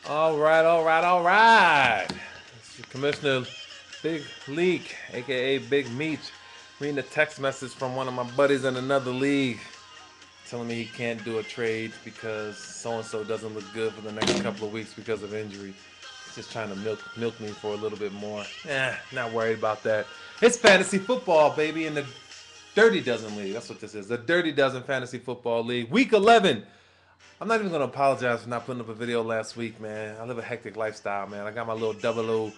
All right, all right, all right. This is Commissioner Big Leak, aka Big Meech, reading a text message from one of my buddies in another league, telling me he can't do a trade because so and so doesn't look good for the next couple of weeks because of injury. He's just trying to milk me for a little bit more. Not worried about that. It's fantasy football, baby, in the Dirty Dozen League. That's what this is. The Dirty Dozen Fantasy Football League, Week 11. I'm not even gonna apologize for not putting up a video last week, man. I live a hectic lifestyle, man. I got my little double O,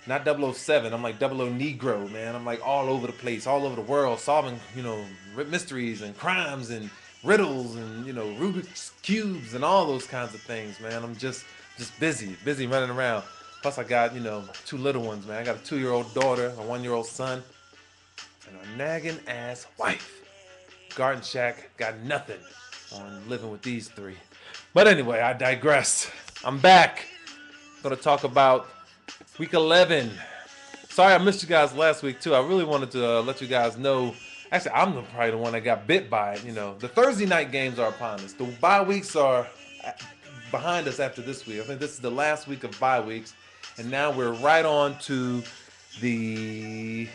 not 007. I'm like double O Negro, man. I'm like all over the place, all over the world, solving, mysteries and crimes and riddles and Rubik's cubes and all those kinds of things, man. I'm just busy running around. Plus, I got two little ones, man. I got a 2-year-old daughter, a 1-year-old son, and a nagging ass wife. Garden Shack got nothing on living with these three. But anyway, I digress. I'm back. I'm going to talk about week 11. Sorry I missed you guys last week too. I really wanted to let you guys know. Actually, I'm probably the one that got bit by it. The Thursday night games are upon us. The bye weeks are behind us after this week. I think this is the last week of bye weeks. And now we're right on to the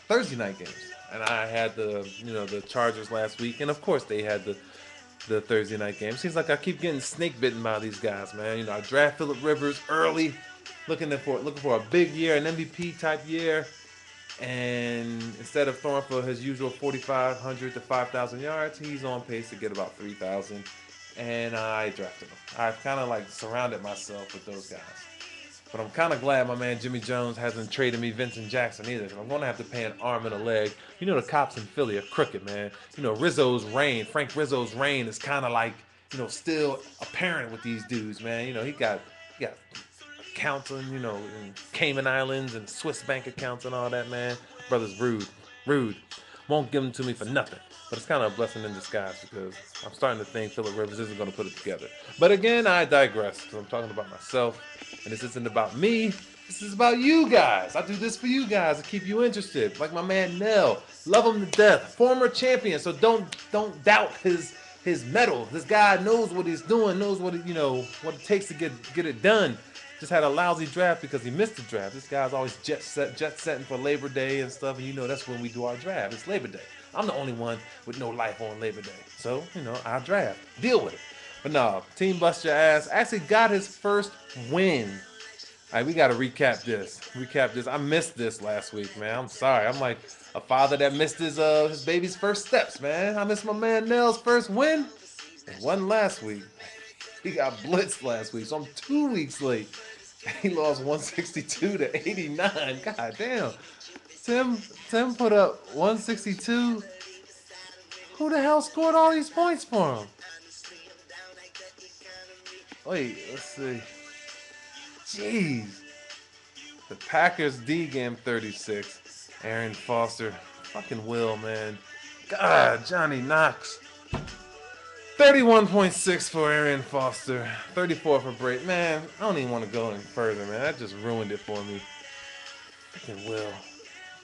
Thursday night games. And I had the Chargers last week, and of course they had the Thursday night game. Seems like I keep getting snake bitten by these guys, man. I draft Phillip Rivers early, looking for a big year, an MVP type year, and instead of throwing for his usual 4,500 to 5,000 yards, he's on pace to get about 3,000, and I drafted him. I've kind of like surrounded myself with those guys. But I'm kind of glad my man Jimmy Jones hasn't traded me Vincent Jackson either, because I'm going to have to pay an arm and a leg. The cops in Philly are crooked, man. Frank Rizzo's reign is kind of like, still apparent with these dudes, man. He got accounts in Cayman Islands and Swiss bank accounts and all that, man. Brother's rude. Won't give them to me for nothing. But it's kind of a blessing in disguise because I'm starting to think Phillip Rivers isn't going to put it together. But again, I digress because I'm talking about myself. And this isn't about me. This is about you guys. I do this for you guys to keep you interested. Like my man Nell. Love him to death. Former champion. So don't doubt his mettle. This guy knows what he's doing, knows what it takes to get it done. Just had a lousy draft because he missed the draft. This guy's always jet setting for Labor Day and stuff, and that's when we do our draft. It's Labor Day. I'm the only one with no life on Labor Day. So, I draft. Deal with it. But no, Team Bust Your Ass actually got his first win. All right, we got to recap this. I missed this last week, man. I'm sorry. I'm like a father that missed his baby's first steps, man. I missed my man Nell's first win. It wasn't last week. He got blitzed last week, so I'm 2 weeks late. He lost 162 to 89. God damn. Tim put up 162. Who the hell scored all these points for him? Wait, let's see. Jeez. The Packers D game 36. Aaron Foster. Fucking Will, man. God, Johnny Knox. 31.6 for Aaron Foster. 34 for Brady. Man, I don't even want to go any further, man. That just ruined it for me. Fucking Will.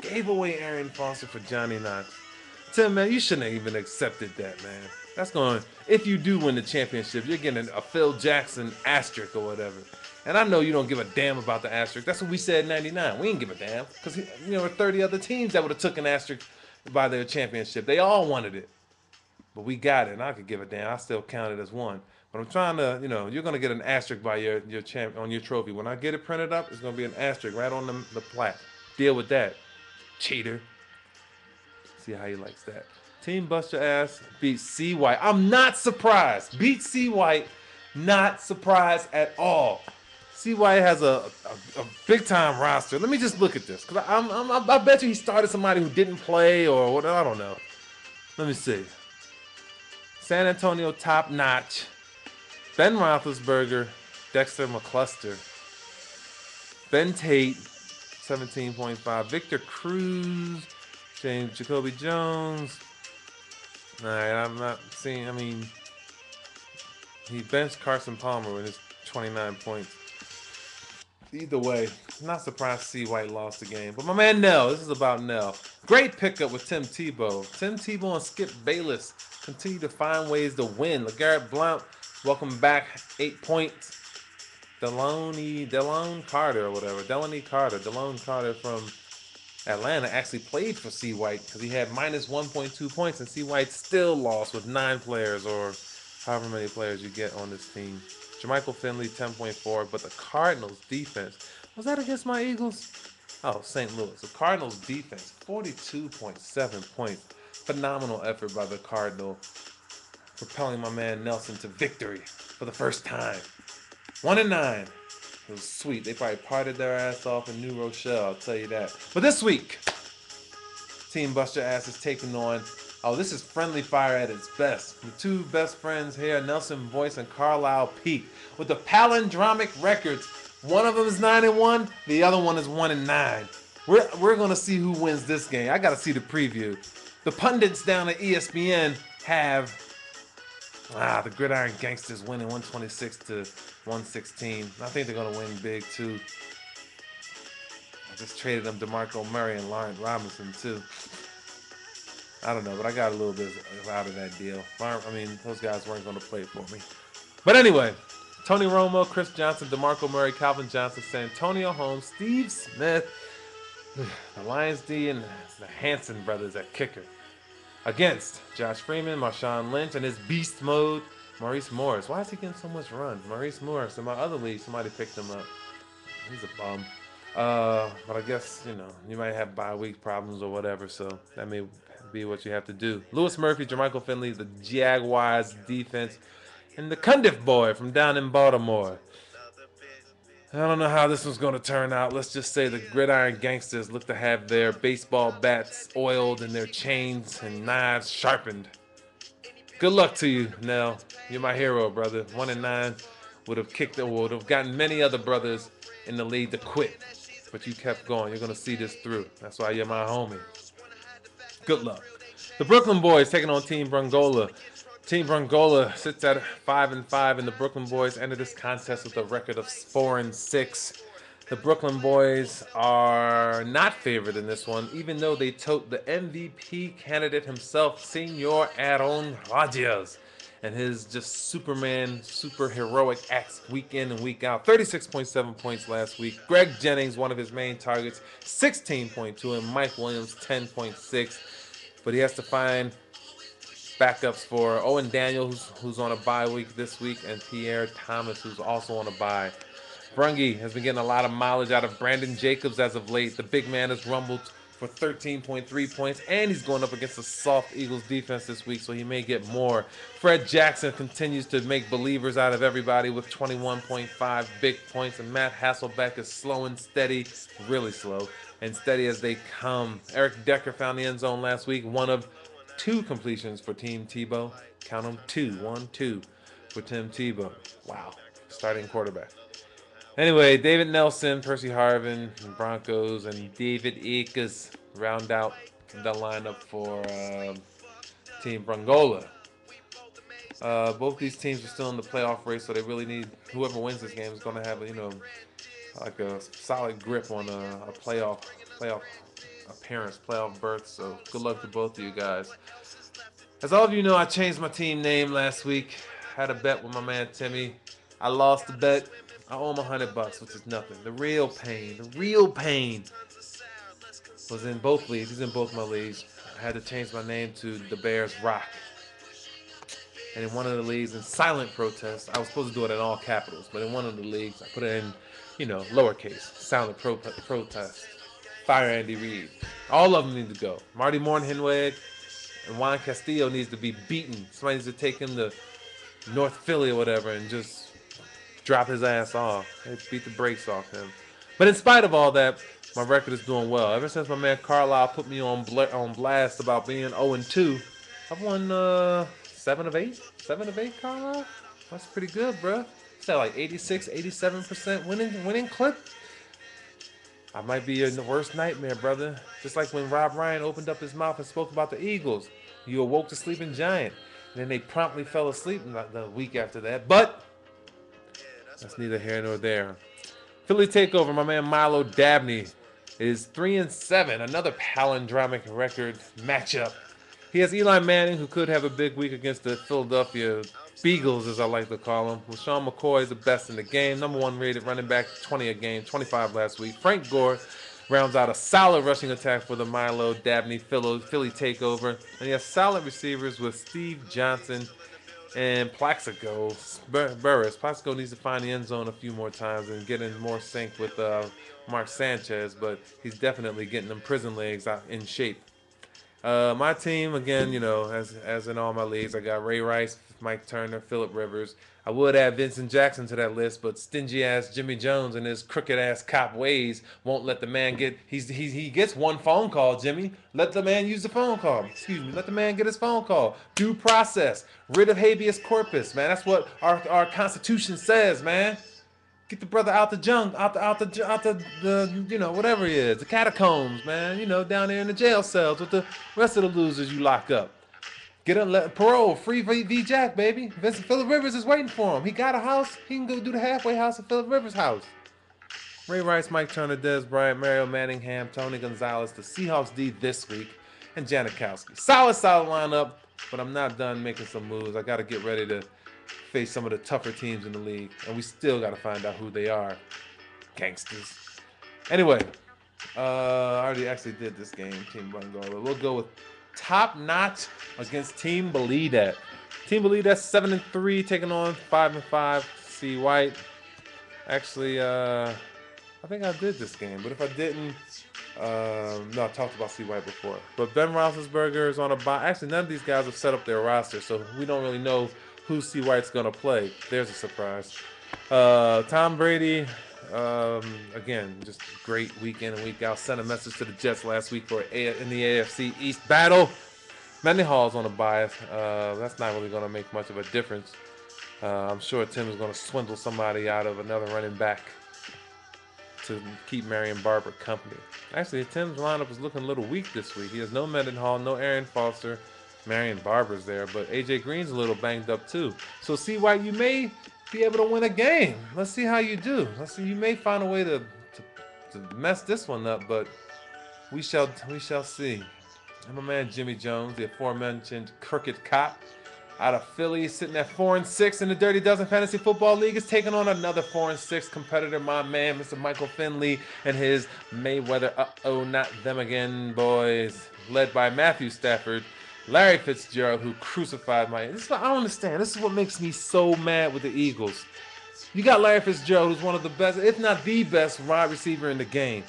Gave away Aaron Foster for Johnny Knox. Tim, man, you shouldn't have even accepted that, man. That's going, if you do win the championship, you're getting a Phil Jackson asterisk or whatever. And I know you don't give a damn about the asterisk. That's what we said in 99. We didn't give a damn. Because, there were 30 other teams that would have took an asterisk by their championship. They all wanted it. But we got it, and I could give a damn. I still count it as one. But I'm trying to, you're going to get an asterisk by your on your trophy. When I get it printed up, it's going to be an asterisk right on the plaque. Deal with that, cheater. See how he likes that. Team Bust Your Ass beat C. White. I'm not surprised. Beat C. White. Not surprised at all. C. White has a big-time roster. Let me just look at this. Because I bet you he started somebody who didn't play or what. I don't know. Let me see. San Antonio top notch. Ben Roethlisberger, Dexter McCluster, Ben Tate, 17.5. Victor Cruz, Jacoby Jones. All right, I'm not seeing. I mean, he benched Carson Palmer with his 29 points. Either way, not surprised to see White lost the game. But my man Nell, this is about Nell. Great pickup with Tim Tebow. Tim Tebow and Skip Bayless continue to find ways to win. LeGarrette Blount, welcome back, 8 points. Delone Carter or whatever. Delone Carter from Atlanta actually played for C. White because he had minus 1.2 points, and C. White still lost with 9 players or however many players you get on this team. Jermichael Finley, 10.4, but the Cardinals defense, was that against my Eagles? Oh, St. Louis. The Cardinals defense, 42.7 points. Phenomenal effort by the Cardinal, propelling my man Nelson to victory for the first time. 1-9. It was sweet. They probably parted their ass off in New Rochelle, I'll tell you that. But this week, Team Buster Ass is taking on, oh, this is friendly fire at its best. The two best friends here, Nelson Boyce and Carlisle Peak, with the palindromic records. One of them is 9-1, the other one is 1-9. We're gonna see who wins this game. I gotta see the preview. The pundits down at ESPN have the Gridiron Gangsters winning 126 to 116. I think they're gonna win big too. I just traded them DeMarco Murray and Lawrence Robinson too. I don't know, but I got a little bit out of that deal. I mean, those guys weren't going to play for me. But anyway, Tony Romo, Chris Johnson, DeMarco Murray, Calvin Johnson, Santonio Holmes, Steve Smith, the Lions D, and the Hanson brothers at kicker. Against Josh Freeman, Marshawn Lynch, and his beast mode, Maurice Morris. Why is he getting so much run? Maurice Morris. In my other league, somebody picked him up. He's a bum. But I guess, you might have bye week problems or whatever, so that may be what you have to do. Lewis Murphy, Jermichael Finley, the Jaguars defense, and the Cundiff boy from down in Baltimore. I don't know how this one's going to turn out. Let's just say the Gridiron Gangsters look to have their baseball bats oiled and their chains and knives sharpened. Good luck to you, Nell. You're my hero, brother. 1-9 would have gotten many other brothers in the league to quit. But you kept going. You're going to see this through. That's why you're my homie. Good luck. The Brooklyn Boys taking on Team Brungola. Team Brungola sits at 5-5, and the Brooklyn Boys entered this contest with a record of 4-6. The Brooklyn Boys are not favored in this one, even though they tote the MVP candidate himself, Senor Aaron Rodgers, and his just Superman, super heroic acts week in and week out. 36.7 points last week. Greg Jennings, one of his main targets, 16.2, and Mike Williams, 10.6. But he has to find backups for Owen Daniels, who's on a bye week this week, and Pierre Thomas, who's also on a bye. Brungy has been getting a lot of mileage out of Brandon Jacobs as of late. The big man has rumbled for 13.3 points, and he's going up against a soft Eagles defense this week, so he may get more. Fred Jackson continues to make believers out of everybody with 21.5 big points, and Matt Hasselbeck is slow and steady, really slow, and steady as they come. Eric Decker found the end zone last week, one of 2 completions for Team Tebow. Count them 2, 1, 2 for Tim Tebow. Wow, starting quarterback. Anyway, David Nelson, Percy Harvin, Broncos, and David Akers round out the lineup for Team Brungola. Both these teams are still in the playoff race, so they really need, whoever wins this game is going to have like a solid grip on a playoff appearance, playoff berth. So good luck to both of you guys. As all of you know, I changed my team name last week. Had a bet with my man Timmy. I lost the bet. I owe him $100, which is nothing. The real pain was in both leagues. He's in both my leagues. I had to change my name to the Bears Rock. And in one of the leagues, in silent protest, I was supposed to do it in all capitals, but in one of the leagues, I put it in, lowercase, silent protest. Fire Andy Reid. All of them need to go. Marty Mornhinweg and Juan Castillo needs to be beaten. Somebody needs to take him to North Philly or whatever and just drop his ass off. They beat the brakes off him. But in spite of all that, my record is doing well. Ever since my man Carlisle put me on blast about being 0-2, I've won 7 of 8. 7 of 8, Carlisle? That's pretty good, bro. Is that like 86, 87% winning clip? I might be your worst nightmare, brother. Just like when Rob Ryan opened up his mouth and spoke about the Eagles. You awoke the sleeping giant. And then they promptly fell asleep the week after that. But that's neither here nor there. Philly Takeover, my man Milo Dabney is 3-7, another palindromic record matchup. He has Eli Manning, who could have a big week against the Philadelphia Beagles, as I like to call him. LaShawn McCoy is the best in the game. #1 rated running back, 20 a game, 25 last week. Frank Gore rounds out a solid rushing attack for the Milo Dabney Philly takeover. And he has solid receivers with Steve Johnson and Plaxico Burris. Plaxico needs to find the end zone a few more times and get in more sync with Mark Sanchez, but he's definitely getting them prison legs out in shape. My team, again, as in all my leagues, I got Ray Rice, Mike Turner, Phillip Rivers. I would add Vincent Jackson to that list, but stingy ass Jimmy Jones and his crooked ass cop ways won't let the man get. He gets one phone call. Jimmy, let the man use the phone call. Excuse me, let the man get his phone call. Due process, rid of habeas corpus, man. That's what our Constitution says, man. Get the brother out the junk, the whatever he is, the catacombs, man. Down there in the jail cells with the rest of the losers you lock up. Get him parole, free V Jack, baby. Phillip Rivers is waiting for him. He got a house. He can go do the halfway house at Phillip Rivers' house. Ray Rice, Mike Turner, Dez Bryant, Mario Manningham, Tony Gonzalez, the Seahawks D this week, and Janikowski. Solid lineup, but I'm not done making some moves. I got to get ready to face some of the tougher teams in the league, and we still got to find out who they are. Gangsters. Anyway, I already actually did this game, Team Bungola. We'll go with Top Notch against Team Believe That. Team Believe That 7-3, taking on 5-5. C White. Actually, I think I did this game, but if I didn't, no, I talked about C White before. But Ben Roethlisberger is on a bye. Actually, none of these guys have set up their roster, so we don't really know who C White's gonna play. There's a surprise. Tom Brady, again, just great week in and week out. Sent a message to the Jets last week in the AFC East battle. Mendenhall's on a bye. That's not really gonna make much of a difference. I'm sure Tim is gonna swindle somebody out of another running back to keep Marion Barber company. Actually, Tim's lineup is looking a little weak this week. He has no Mendenhall, no Aaron Foster. Marion Barber's there, but AJ Green's a little banged up too. So C White, you may be able to win a game. Let's see how you do. Let's see. You may find a way to mess this one up, but we shall see. And my man Jimmy Jones, the aforementioned crooked cop out of Philly, sitting at 4-6 in the Dirty Dozen Fantasy Football League, is taking on another 4-6 competitor, my man, Mr. Michael Finley, and his Mayweather, not them again, boys, led by Matthew Stafford, Larry Fitzgerald, who crucified I don't understand. This is what makes me so mad with the Eagles. You got Larry Fitzgerald, who's one of the best, if not the best, wide receiver in the game.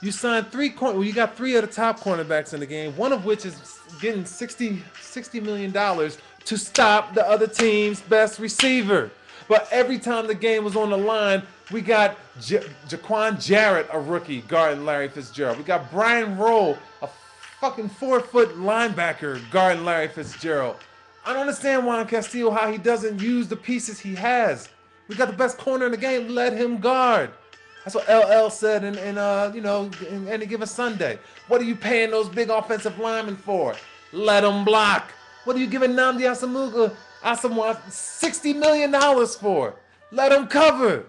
You signed you got 3 of the top cornerbacks in the game, one of which is getting $60 million to stop the other team's best receiver. But every time the game was on the line, we got Jaquan Jarrett, a rookie, guarding Larry Fitzgerald. We got Brian Rowe, a fucking 4-foot linebacker, guarding Larry Fitzgerald. I don't understand Juan Castillo how he doesn't use the pieces he has. We got the best corner in the game. Let him guard. That's what LL said in any given Sunday. What are you paying those big offensive linemen for? Let them block. What are you giving Nnamdi Asomugha $60 million for? Let him cover.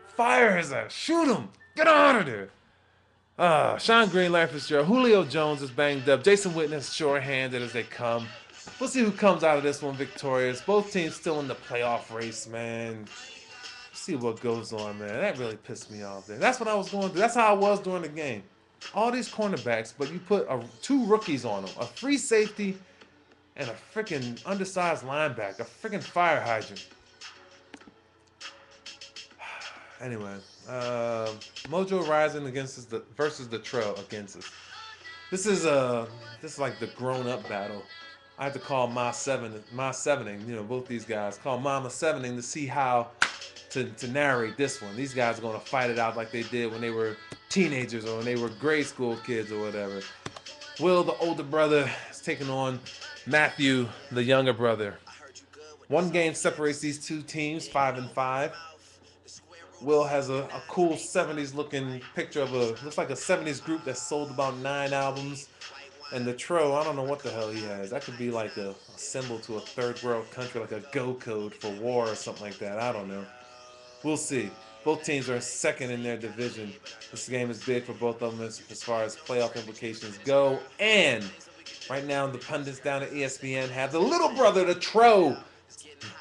Fire his ass. Shoot him. Get out of there. Sean Green, Larry Fitzgerald, Julio Jones is banged up. Jason Witten is short-handed as they come. We'll see who comes out of this one victorious. Both teams still in the playoff race, man. See what goes on, man. That really pissed me off there. That's what I was going through. That's how I was during the game. All these cornerbacks, but you put 2 rookies on them. A free safety and a freaking undersized linebacker. A freaking fire hydrant. Anyway, Mojo Rising versus the Trail against us. This is like the grown-up battle. I have to call Ma Sevening, both these guys. Call Mama Sevening to see how to narrate this one. These guys are going to fight it out like they did when they were teenagers or when they were grade school kids or whatever. Will, the older brother, is taking on Matthew, the younger brother. One game separates these two teams, 5-5. Will has a cool 70s looking picture of looks like a 70s group that sold about 9 albums. And the Tro, I don't know what the hell he has. That could be like a symbol to a third world country, like a go code for war or something like that. I don't know. We'll see. Both teams are second in their division. This game is big for both of them as far as playoff implications go. And right now, the pundits down at ESPN have the little brother, the Tro,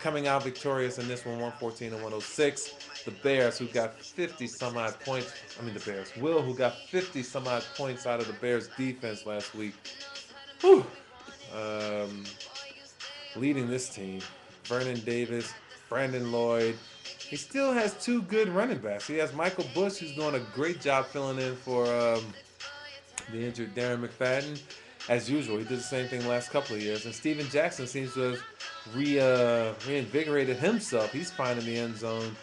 Coming out victorious in this one, 114 to 106. The Bears, who got 50 some odd points. The Bears. Will, who got 50 some odd points out of the Bears defense last week. Whew. Um, Leading this team. Vernon Davis, Brandon Lloyd. He still has two good running backs. He has Michael Bush, who's doing a great job filling in for the injured Darren McFadden. As usual, he did the same thing the last couple of years. And Steven Jackson seems to have reinvigorated himself. He's finding the end zone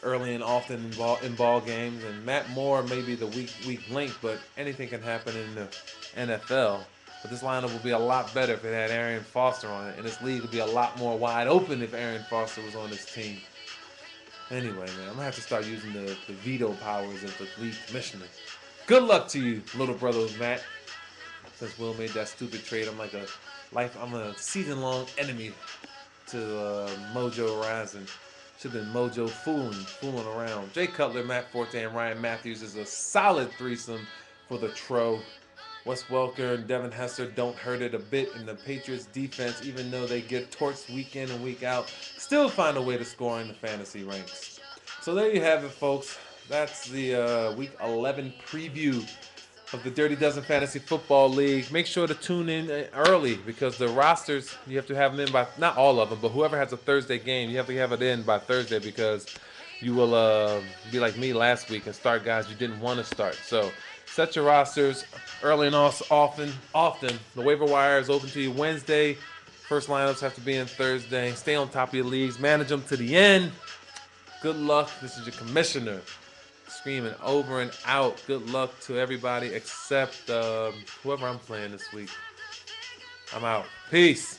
early and often in ball games. And Matt Moore may be the weak link, but anything can happen in the NFL. But this lineup would be a lot better if it had Arian Foster on it. And this league would be a lot more wide open if Arian Foster was on this team. Anyway, man, I'm going to have to start using the veto powers of the league commissioner. Good luck to you, little brother Matt. Since Will made that stupid trade, I'm a season-long enemy to Mojo Rising. Should have been Mojo fooling around. Jay Cutler, Matt Forte, and Ryan Matthews is a solid threesome for the Tro. Wes Welker and Devin Hester don't hurt it a bit in the Patriots defense, even though they get torched week in and week out. Still find a way to score in the fantasy ranks. So there you have it, folks. That's the Week 11 preview of the Dirty Dozen Fantasy Football League. Make sure to tune in early because the rosters, you have to have them in by, not all of them, but whoever has a Thursday game, you have to have it in by Thursday because you will be like me last week and start guys you didn't want to start. So set your rosters early and often. The waiver wire is open to you Wednesday. First lineups have to be in Thursday. Stay on top of your leagues. Manage them to the end. Good luck. This is your commissioner screaming over and out. Good luck to everybody except whoever I'm playing this week. I'm out. Peace.